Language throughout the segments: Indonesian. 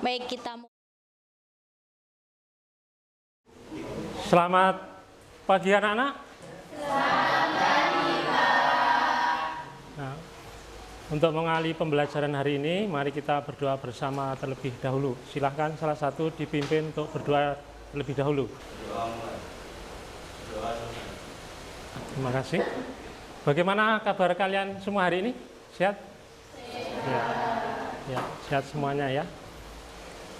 Baik, kita Selamat pagi anak-anak. Selamat pagi, Pak. Nah, untuk mengawali pembelajaran hari ini, mari kita berdoa bersama terlebih dahulu. Silahkan salah satu dipimpin untuk berdoa terlebih dahulu. Terima kasih. Bagaimana kabar kalian semua hari ini? Sehat? Ya, ya, sehat semuanya ya.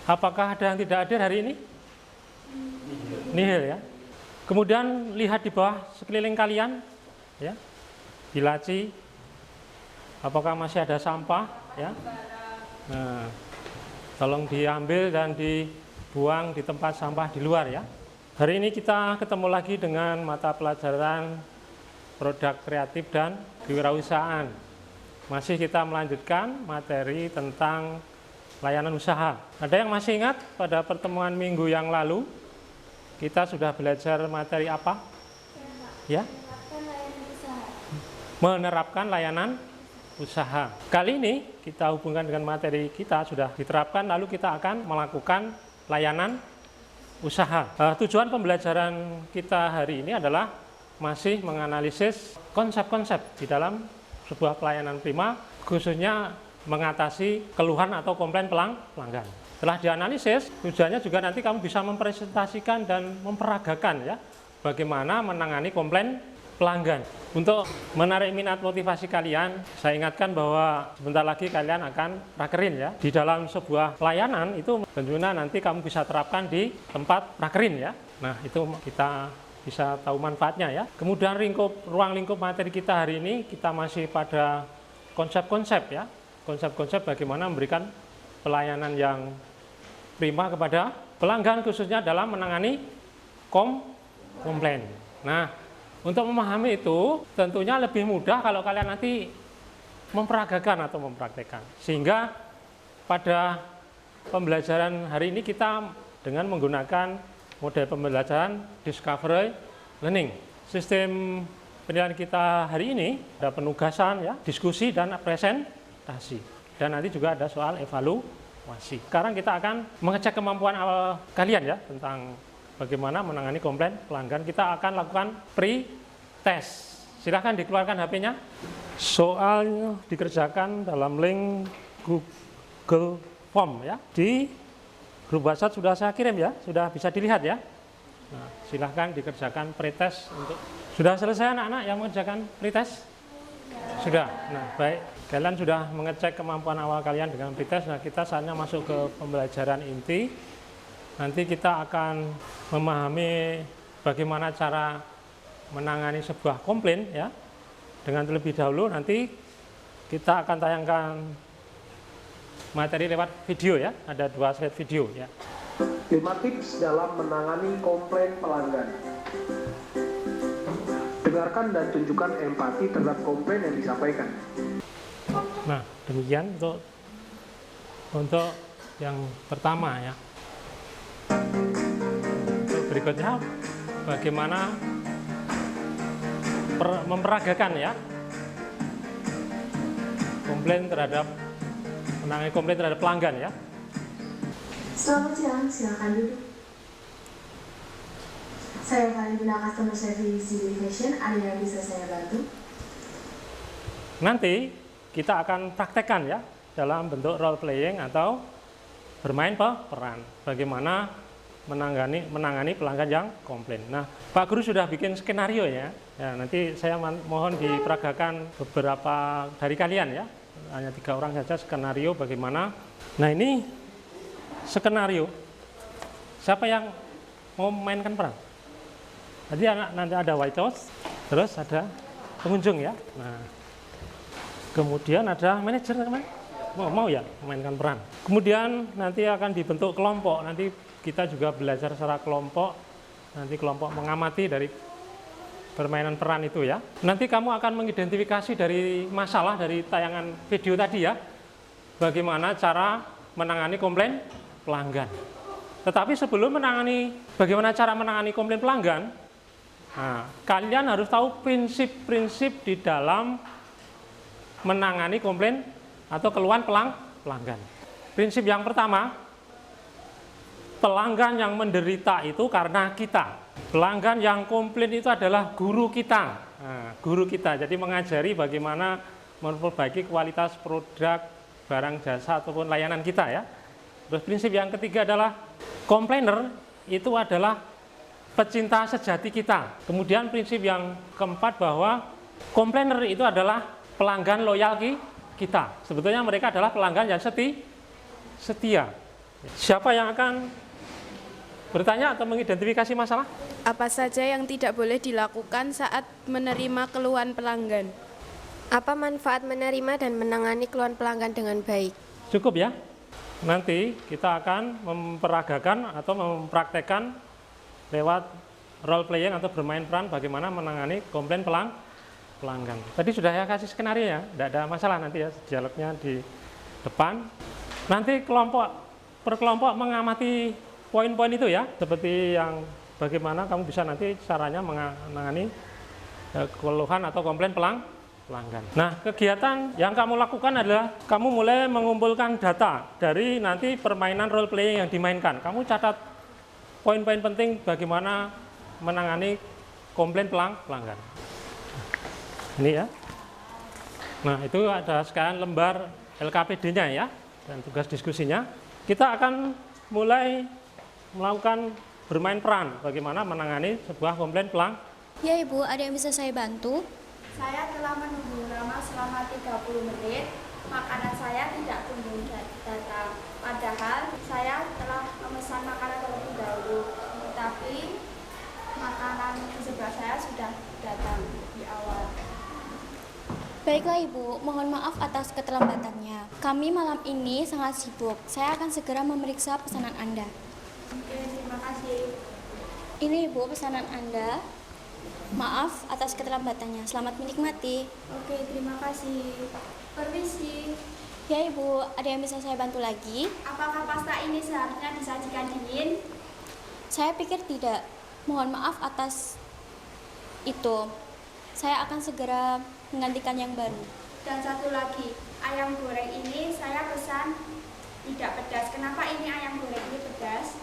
Apakah ada yang tidak hadir hari ini? Nihil ya. Kemudian lihat di bawah sekeliling kalian, ya, di laci, apakah masih ada sampah? Ya. Nah, tolong diambil dan dibuang di tempat sampah di luar ya. Hari ini kita ketemu lagi dengan mata pelajaran produk kreatif dan kewirausahaan. Masih kita melanjutkan materi tentang layanan usaha. Ada yang masih ingat pada pertemuan minggu yang lalu? Kita sudah belajar materi apa? Ya? Menerapkan layanan usaha. Kali ini kita hubungkan dengan materi kita sudah diterapkan, lalu kita akan melakukan layanan usaha. Tujuan pembelajaran kita hari ini adalah masih menganalisis konsep-konsep di dalam sebuah pelayanan prima, khususnya mengatasi keluhan atau komplain pelanggan. Setelah dianalisis, tujuannya juga nanti kamu bisa mempresentasikan dan memperagakan ya, bagaimana menangani komplain pelanggan. Untuk menarik minat motivasi kalian, saya ingatkan bahwa sebentar lagi kalian akan prakerin ya. Di dalam sebuah pelayanan itu tentunya nanti kamu bisa terapkan di tempat prakerin ya. Nah, itu kita bisa tahu manfaatnya ya. Kemudian ruang lingkup materi kita hari ini, kita masih pada konsep-konsep ya. Konsep-konsep bagaimana memberikan pelayanan yang prima kepada pelanggan, khususnya dalam menangani komplain. Nah, untuk memahami itu tentunya lebih mudah kalau kalian nanti memperagakan atau mempraktekkan. Sehingga pada pembelajaran hari ini kita dengan menggunakan model pembelajaran discovery learning. Sistem penilaian kita hari ini ada penugasan ya, diskusi dan presentasi. Dan nanti juga ada soal evaluasi. Sekarang kita akan mengecek kemampuan awal kalian ya tentang bagaimana menangani komplain pelanggan. Kita akan lakukan pre-test. Silahkan dikeluarkan HP-nya. Soalnya dikerjakan dalam link Google Form ya. Di grup WhatsApp sudah saya kirim ya, sudah bisa dilihat ya. Nah, silahkan dikerjakan pre-test untuk. Sudah selesai anak-anak yang mengerjakan pre-test? Sudah. Nah, baik. Kalian sudah mengecek kemampuan awal kalian dengan pretest. Nah, kita saatnya masuk ke pembelajaran inti. Nanti kita akan memahami bagaimana cara menangani sebuah komplain ya. Dengan terlebih dahulu nanti kita akan tayangkan materi lewat video ya. Ada 2 slide video ya. 5 tips dalam menangani komplain pelanggan. Dengarkan dan tunjukkan empati terhadap komplain yang disampaikan. Nah, demikian untuk yang pertama ya. Untuk berikutnya bagaimana memperagakan ya menangani komplain terhadap pelanggan ya. Selamat siang, silakan duduk. Saya Validina Customer Service Division, ada yang bisa saya bantu? Nanti kita akan praktekkan ya dalam bentuk role playing atau bermain peran bagaimana menangani pelanggan yang komplain. Nah, Pak Guru sudah bikin skenario ya. Ya, nanti saya mohon diperagakan beberapa dari kalian ya. Hanya 3 orang saja skenario bagaimana. Nah, ini skenario. Siapa yang mau memainkan peran? Nanti ada white house, terus ada pengunjung ya. Nah, kemudian ada manajer teman, mau ya memainkan peran. Kemudian nanti akan dibentuk kelompok. Nanti kita juga belajar secara kelompok. Nanti kelompok mengamati dari permainan peran itu ya. Nanti kamu akan mengidentifikasi dari masalah dari tayangan video tadi ya. Bagaimana cara menangani komplain pelanggan. Tetapi sebelum bagaimana cara menangani komplain pelanggan, nah, kalian harus tahu prinsip-prinsip di dalam menangani komplain atau keluhan pelanggan. Prinsip yang pertama, pelanggan yang menderita itu karena kita. Pelanggan yang komplain itu adalah guru kita. Nah, guru kita, jadi mengajari bagaimana memperbaiki kualitas produk, barang jasa ataupun layanan kita ya. Terus prinsip yang ketiga adalah komplainer itu adalah pecinta sejati kita. Kemudian prinsip yang keempat bahwa komplainer itu adalah pelanggan loyal kita. Sebetulnya mereka adalah pelanggan yang setia. Siapa yang akan bertanya atau mengidentifikasi masalah? Apa saja yang tidak boleh dilakukan saat menerima keluhan pelanggan? Apa manfaat menerima dan menangani keluhan pelanggan dengan baik? Cukup ya. Nanti kita akan memperagakan atau mempraktekkan lewat role playing atau bermain peran bagaimana menangani komplain pelanggan. Tadi sudah ya kasih skenario ya, tidak ada masalah nanti ya dialognya di depan. Nanti per kelompok mengamati poin-poin itu ya, seperti yang bagaimana kamu bisa nanti caranya menangani keluhan atau komplain pelanggan. Nah, kegiatan yang kamu lakukan adalah kamu mulai mengumpulkan data dari nanti permainan role playing yang dimainkan. Kamu catat poin-poin penting bagaimana menangani komplain pelanggan. Ini ya. Nah, itu ada sekarang lembar LKPD-nya ya, dan tugas diskusinya. Kita akan mulai melakukan bermain peran bagaimana menangani sebuah komplain pelanggan. Ya Ibu, ada yang bisa saya bantu? Saya telah menunggu lama selama 30 menit. Makanan saya tidak kunjung datang. Padahal saya telah memesan makanan terlebih dahulu. Tetapi makanan di sebelah saya sudah datang di awal. Baiklah Ibu, mohon maaf atas keterlambatannya. Kami malam ini sangat sibuk. Saya akan segera memeriksa pesanan Anda. Oke, terima kasih. Ini Ibu pesanan Anda. Maaf atas keterlambatannya. Selamat menikmati. Oke, terima kasih. Permisi. Ya Ibu, ada yang bisa saya bantu lagi? Apakah pasta ini seharusnya disajikan dingin? Saya pikir tidak. Mohon maaf atas itu. Saya akan segera menggantikan yang baru. Dan satu lagi, ayam goreng ini saya pesan tidak pedas. Kenapa ini ayam goreng ini pedas?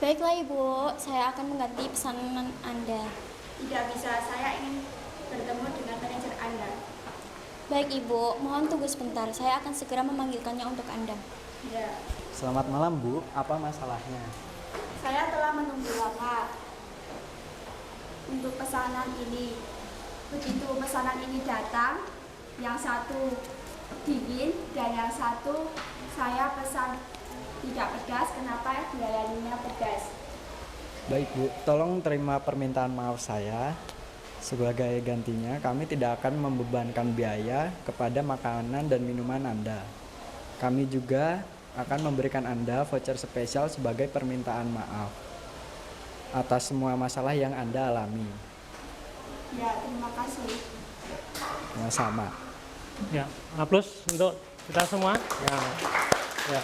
Baiklah Ibu, saya akan mengganti pesanan Anda. Tidak bisa, saya ingin bertemu dengan manajer Anda. Baik Ibu, mohon tunggu sebentar. Saya akan segera memanggilkannya untuk Anda. Ya. Selamat malam Bu, apa masalahnya? Saya telah menunggu lama untuk pesanan ini. Begitu pesanan ini datang, yang satu dingin dan yang satu saya pesan tidak pedas. Kenapa dilayaninya pedas? Baik Bu, tolong terima permintaan maaf saya. Sebagai gantinya, kami tidak akan membebankan biaya kepada makanan dan minuman Anda. Kami juga akan memberikan Anda voucher spesial sebagai permintaan maaf atas semua masalah yang Anda alami. Ya, terima kasih. Sama. Ya, aplaus untuk kita semua. Ya.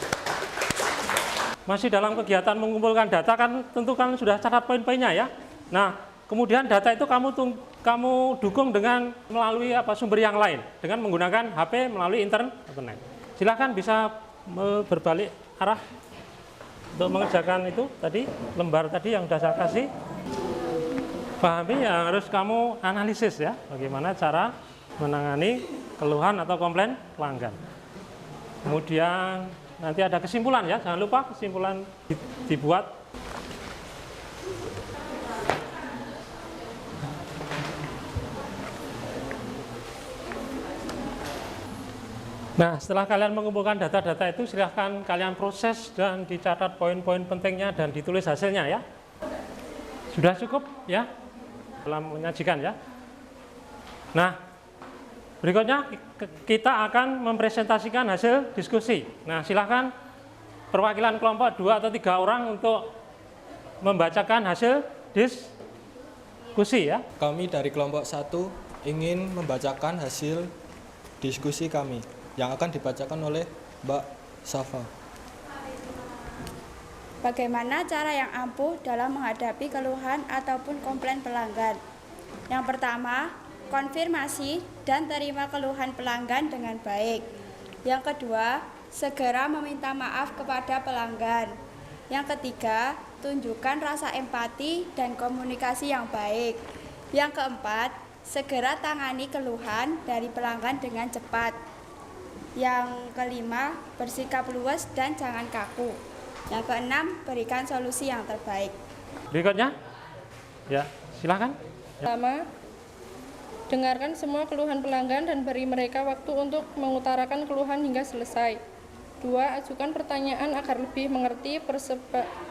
Masih dalam kegiatan mengumpulkan data kan tentu kan sudah catat poin-poinnya ya. Nah, kemudian data itu kamu dukung dengan melalui sumber yang lain dengan menggunakan HP melalui internet. Silakan bisa berbalik arah untuk mengerjakan itu tadi lembar tadi yang sudah saya kasih. Pahami yang harus kamu analisis ya, bagaimana cara menangani keluhan atau komplain pelanggan. Kemudian nanti ada kesimpulan ya, jangan lupa kesimpulan dibuat. Nah, setelah kalian mengumpulkan data-data itu, silahkan kalian proses dan dicatat poin-poin pentingnya dan ditulis hasilnya ya. Sudah cukup ya dalam menyajikan ya. Nah, berikutnya kita akan mempresentasikan hasil diskusi. Nah, silahkan perwakilan kelompok 2 atau 3 orang untuk membacakan hasil diskusi ya. Kami dari kelompok 1 ingin membacakan hasil diskusi kami yang akan dibacakan oleh Mbak Safa. Bagaimana cara yang ampuh dalam menghadapi keluhan ataupun komplain pelanggan? Yang pertama, konfirmasi dan terima keluhan pelanggan dengan baik. Yang kedua, segera meminta maaf kepada pelanggan. Yang ketiga, tunjukkan rasa empati dan komunikasi yang baik. Yang keempat, segera tangani keluhan dari pelanggan dengan cepat. Yang kelima, bersikap luwes dan jangan kaku. Yang keenam, berikan solusi yang terbaik. Berikutnya, ya silakan. Pertama, dengarkan semua keluhan pelanggan dan beri mereka waktu untuk mengutarakan keluhan hingga selesai. 2. Ajukan pertanyaan agar lebih mengerti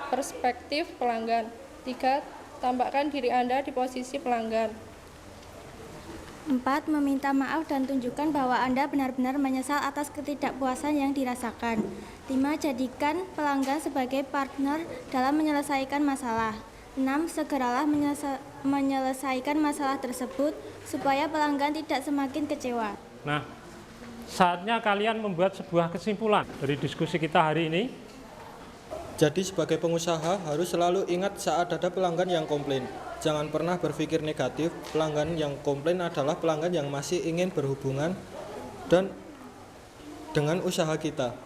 perspektif pelanggan. 3. Tambahkan diri Anda di posisi pelanggan. 4. Meminta maaf dan tunjukkan bahwa Anda benar-benar menyesal atas ketidakpuasan yang dirasakan. 5. Jadikan pelanggan sebagai partner dalam menyelesaikan masalah. 6. Segeralah menyelesaikan masalah tersebut supaya pelanggan tidak semakin kecewa. Nah, saatnya kalian membuat sebuah kesimpulan dari diskusi kita hari ini. Jadi sebagai pengusaha harus selalu ingat saat ada pelanggan yang komplain. Jangan pernah berpikir negatif, pelanggan yang komplain adalah pelanggan yang masih ingin berhubungan dan dengan usaha kita.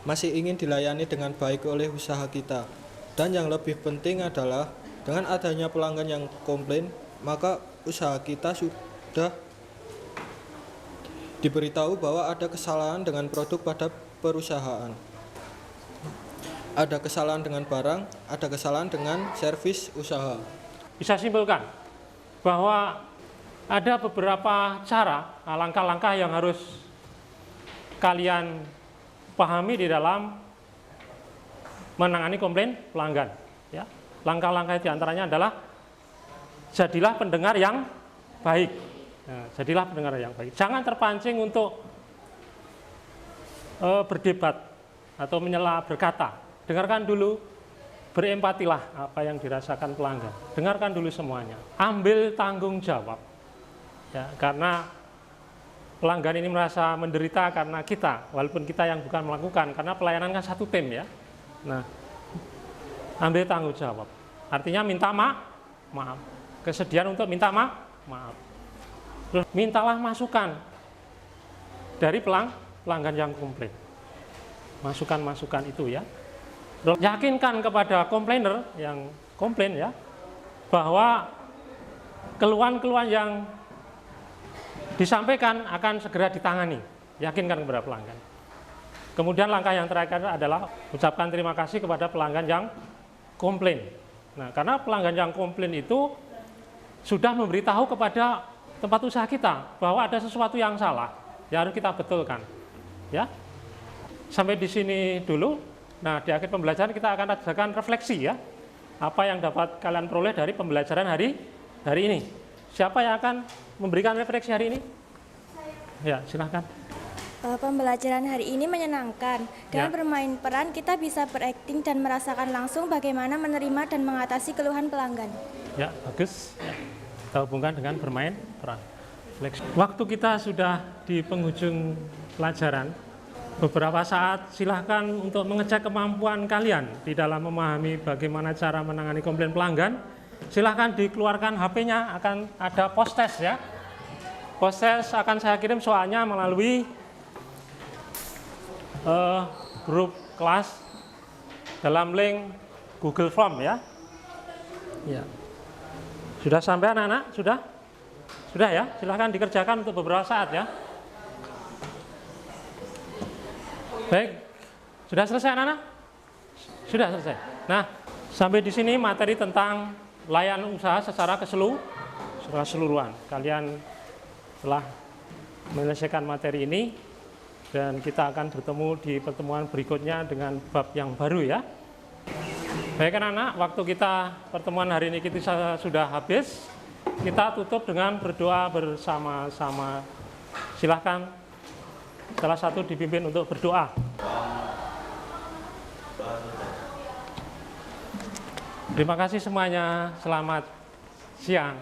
Masih ingin dilayani dengan baik oleh usaha kita. Dan yang lebih penting adalah dengan adanya pelanggan yang komplain, maka usaha kita sudah diberitahu bahwa ada kesalahan dengan produk pada perusahaan. Ada kesalahan dengan barang, ada kesalahan dengan servis usaha. Bisa simpulkan bahwa ada beberapa cara, langkah-langkah yang harus kalian pahami di dalam menangani komplain pelanggan. Ya. Langkah-langkah diantaranya adalah jadilah pendengar yang baik. Nah, jadilah pendengar yang baik. Jangan terpancing untuk berdebat atau menyela berkata. Dengarkan dulu, berempatilah apa yang dirasakan pelanggan. Dengarkan dulu semuanya. Ambil tanggung jawab. Ya, karena pelanggan ini merasa menderita karena kita, walaupun kita yang bukan melakukan, karena pelayanan kan satu tim ya. Nah, ambil tanggung jawab. Artinya minta maaf. Kesediaan untuk minta maaf. Terus mintalah masukan dari pelanggan yang komplain. Masukan-masukan itu ya. Terus yakinkan kepada komplainer yang komplain ya, bahwa keluhan-keluhan yang disampaikan akan segera ditangani. Yakinkan kepada pelanggan. Kemudian langkah yang terakhir adalah ucapkan terima kasih kepada pelanggan yang komplain. Nah, karena pelanggan yang komplain itu sudah memberitahu kepada tempat usaha kita bahwa ada sesuatu yang salah, yang harus kita betulkan. Ya, sampai di sini dulu. Nah, di akhir pembelajaran kita akan adakan refleksi ya, apa yang dapat kalian peroleh dari pembelajaran hari ini. Siapa yang akan memberikan refleksi hari ini? Ya, silahkan. Pembelajaran hari ini menyenangkan. Dengan bermain peran, kita bisa berakting dan merasakan langsung bagaimana menerima dan mengatasi keluhan pelanggan. Ya, bagus. Ya. Kita hubungkan dengan bermain peran. Waktu kita sudah di penghujung pelajaran. Beberapa saat silahkan untuk mengecek kemampuan kalian di dalam memahami bagaimana cara menangani komplain pelanggan. Silahkan dikeluarkan HP-nya, akan ada post-test ya. Post-test akan saya kirim soalnya melalui grup kelas dalam link Google Form ya. Ya. Sudah sampai anak-anak? Sudah? Sudah ya? Silahkan dikerjakan untuk beberapa saat ya. Baik, sudah selesai anak-anak? Sudah selesai. Nah, sampai di sini materi tentang layanan usaha secara keseluruhan. Kalian telah menyelesaikan materi ini dan kita akan bertemu di pertemuan berikutnya dengan bab yang baru ya. Baik anak-anak, waktu kita pertemuan hari ini kita sudah habis. Kita tutup dengan berdoa bersama-sama. Silahkan salah satu dipimpin untuk berdoa. Terima kasih semuanya. Selamat siang.